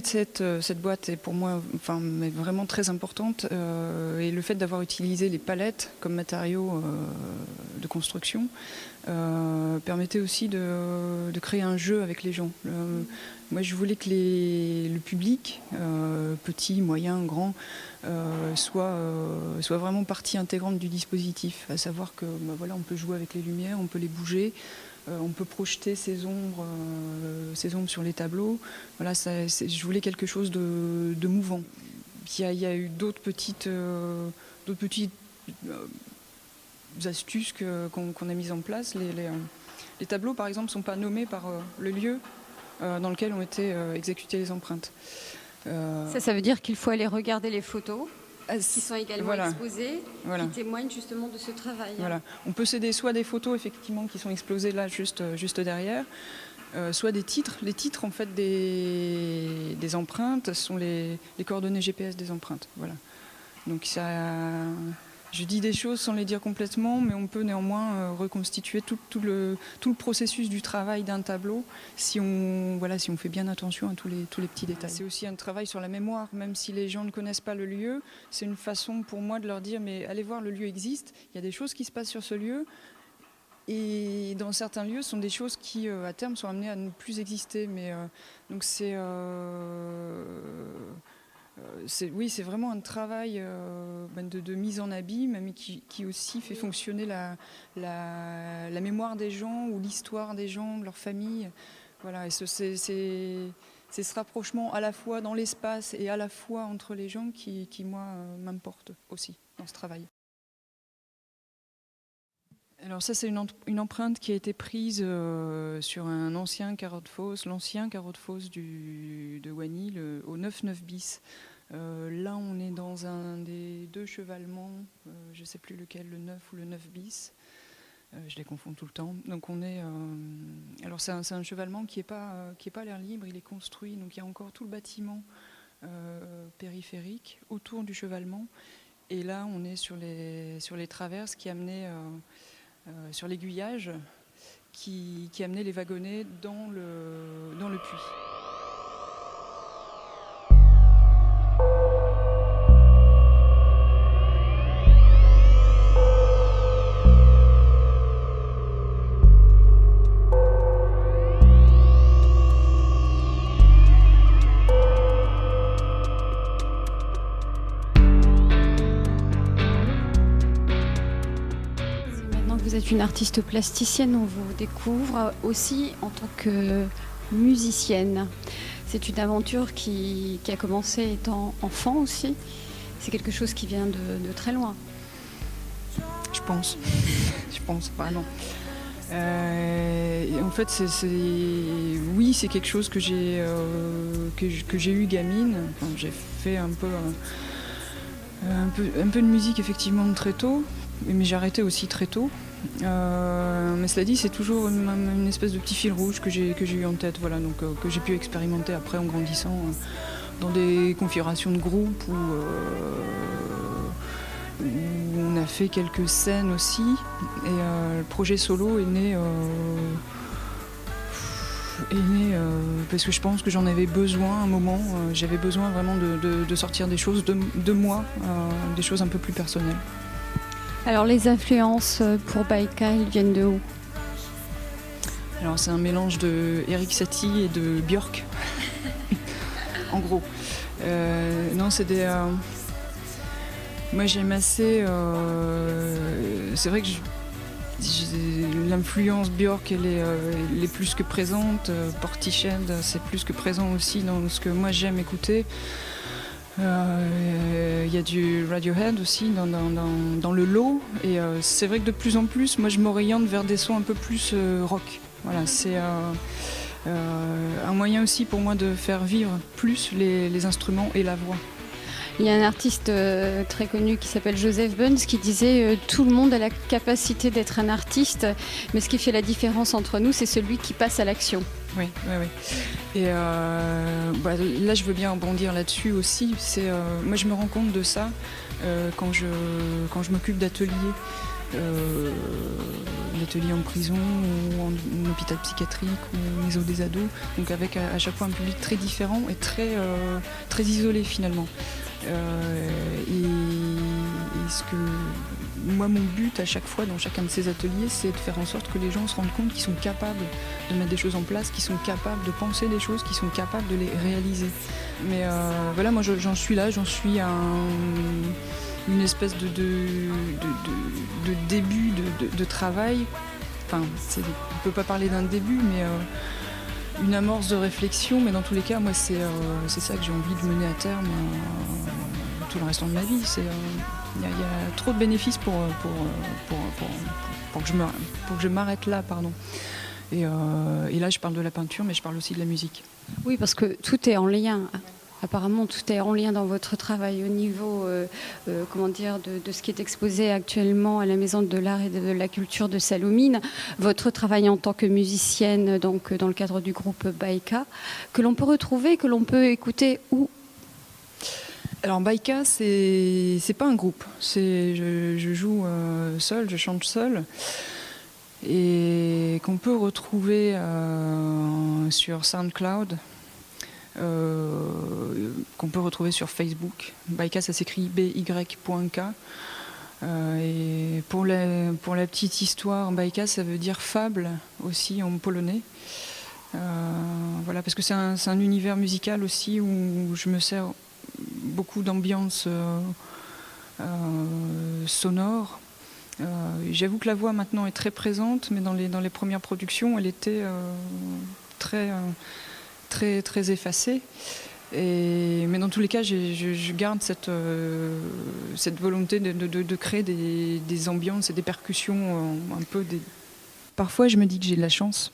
l'idée de cette boîte est pour moi vraiment très importante. Et le fait d'avoir utilisé les palettes comme matériaux de construction permettait aussi de créer un jeu avec les gens. Moi, je voulais que le public, petit, moyen, grand, soit vraiment partie intégrante du dispositif. À savoir que voilà, on peut jouer avec les lumières, on peut les bouger. On peut projeter ces ombres sur les tableaux. Voilà, je voulais quelque chose de mouvant. Il y a eu d'autres petites astuces qu'on a mises en place. Les tableaux, par exemple, ne sont pas nommés par le lieu dans lequel ont été exécutées les empreintes. Ça veut dire qu'il faut aller regarder les photos qui sont également exposées, voilà. Qui témoignent justement de ce travail. Voilà. On peut céder soit des photos effectivement qui sont exposées là juste derrière, soit des titres. Les titres en fait des empreintes sont les coordonnées GPS des empreintes. Voilà. Donc je dis des choses sans les dire complètement, mais on peut néanmoins reconstituer tout le processus du travail d'un tableau si on fait bien attention à tous les petits détails. C'est aussi un travail sur la mémoire, même si les gens ne connaissent pas le lieu, c'est une façon pour moi de leur dire mais allez voir, le lieu existe, il y a des choses qui se passent sur ce lieu, et dans certains lieux, ce sont des choses qui à terme sont amenées à ne plus exister. Mais donc c'est vraiment un travail de mise en abîme, mais qui aussi fait fonctionner la mémoire des gens ou l'histoire des gens, de leur famille. Voilà, et c'est ce rapprochement à la fois dans l'espace et à la fois entre les gens qui moi, m'importe aussi dans ce travail. Alors ça, c'est une empreinte qui a été prise sur un ancien carreau de fosse, l'ancien carreau de fosse de Wany, au 9-9 bis. Là, on est dans un des deux chevalements, je ne sais plus lequel, le 9 ou le 9 bis. Je les confonds tout le temps. Donc on est. Alors c'est un chevalement qui est pas à l'air libre. Il est construit. Donc il y a encore tout le bâtiment périphérique autour du chevalement. Et là, on est sur les traverses qui amenaient sur l'aiguillage qui amenaient les wagonnets dans le puits. Vous êtes une artiste plasticienne, on vous découvre aussi en tant que musicienne. C'est une aventure qui a commencé étant enfant aussi. C'est quelque chose qui vient de très loin. Je pense vraiment. En fait, c'est quelque chose que j'ai eu gamine. Enfin, j'ai fait un peu de musique effectivement très tôt, mais j'ai arrêté aussi très tôt. Mais cela dit, c'est toujours une espèce de petit fil rouge que j'ai eu en tête, voilà, donc que j'ai pu expérimenter après en grandissant dans des configurations de groupe où on a fait quelques scènes aussi. Et le projet solo est né parce que je pense que j'en avais besoin à un moment. J'avais besoin vraiment de sortir des choses de moi, des choses un peu plus personnelles. Alors les influences pour Baïka, viennent de où ? Alors c'est un mélange de Erik Satie et de Björk, en gros. Non, c'est des... Moi j'aime assez... C'est vrai que l'influence Björk, elle est plus que présente. Portiched, c'est plus que présent aussi dans ce que moi j'aime écouter. Il y a du Radiohead aussi dans le lot, et c'est vrai que de plus en plus moi je m'oriente vers des sons un peu plus rock. Voilà, c'est un moyen aussi pour moi de faire vivre plus les instruments et la voix. Il y a un artiste très connu qui s'appelle Joseph Buns qui disait tout le monde a la capacité d'être un artiste, mais ce qui fait la différence entre nous, c'est celui qui passe à l'action. Oui. Et là, je veux bien rebondir là-dessus aussi. Moi, je me rends compte de ça quand je m'occupe d'ateliers. l'atelier en prison ou en hôpital psychiatrique ou maison des ados, donc avec à chaque fois un public très différent et très isolé finalement. Et ce que moi, mon but à chaque fois dans chacun de ces ateliers, c'est de faire en sorte que les gens se rendent compte qu'ils sont capables de mettre des choses en place, qu'ils sont capables de penser des choses, qu'ils sont capables de les réaliser. Mais voilà, moi j'en suis là, j'en suis à une espèce de début de travail. Enfin, on ne peut pas parler d'un début, mais une amorce de réflexion. Mais dans tous les cas, moi, c'est ça que j'ai envie de mener à terme tout le restant de ma vie. Il y a trop de bénéfices pour que je m'arrête là, pardon. Et là, je parle de la peinture, mais je parle aussi de la musique. Oui, parce que tout est en lien. Apparemment, tout est en lien dans votre travail au niveau de ce qui est exposé actuellement à la Maison de l'Art et de la Culture de Sallaumines. Votre travail en tant que musicienne, donc dans le cadre du groupe Baïka, que l'on peut retrouver, que l'on peut écouter où ? Alors Baïka, c'est pas un groupe. Je joue seul, je chante seul. Et qu'on peut retrouver sur SoundCloud. Qu'on peut retrouver sur Facebook. Baïka, ça s'écrit by.k. Et pour la petite histoire, Baïka, ça veut dire fable aussi en polonais. Voilà, parce que c'est un univers musical aussi où je me sers beaucoup d'ambiance sonore. J'avoue que la voix maintenant est très présente, mais dans les premières productions, elle était très effacée. Mais dans tous les cas, je garde cette volonté de créer des ambiances et des percussions un peu. Parfois, je me dis que j'ai de la chance.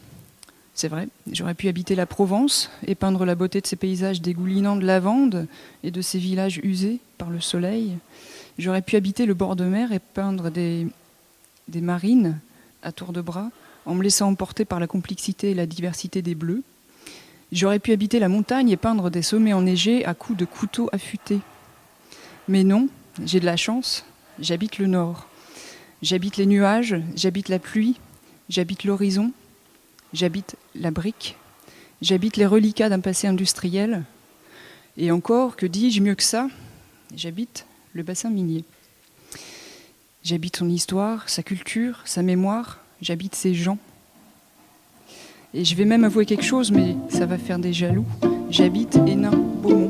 C'est vrai, j'aurais pu habiter la Provence et peindre la beauté de ces paysages dégoulinants de lavande et de ces villages usés par le soleil. J'aurais pu habiter le bord de mer et peindre des marines à tour de bras en me laissant emporter par la complexité et la diversité des bleus. J'aurais pu habiter la montagne et peindre des sommets enneigés à coups de couteau affûté. Mais non, j'ai de la chance, j'habite le nord. J'habite les nuages, j'habite la pluie, j'habite l'horizon, j'habite la brique, j'habite les reliquats d'un passé industriel. Et encore, que dis-je mieux que ça ? J'habite le bassin minier. J'habite son histoire, sa culture, sa mémoire, j'habite ses gens. Et je vais même avouer quelque chose, mais ça va faire des jaloux. J'habite Hénin-Beaumont.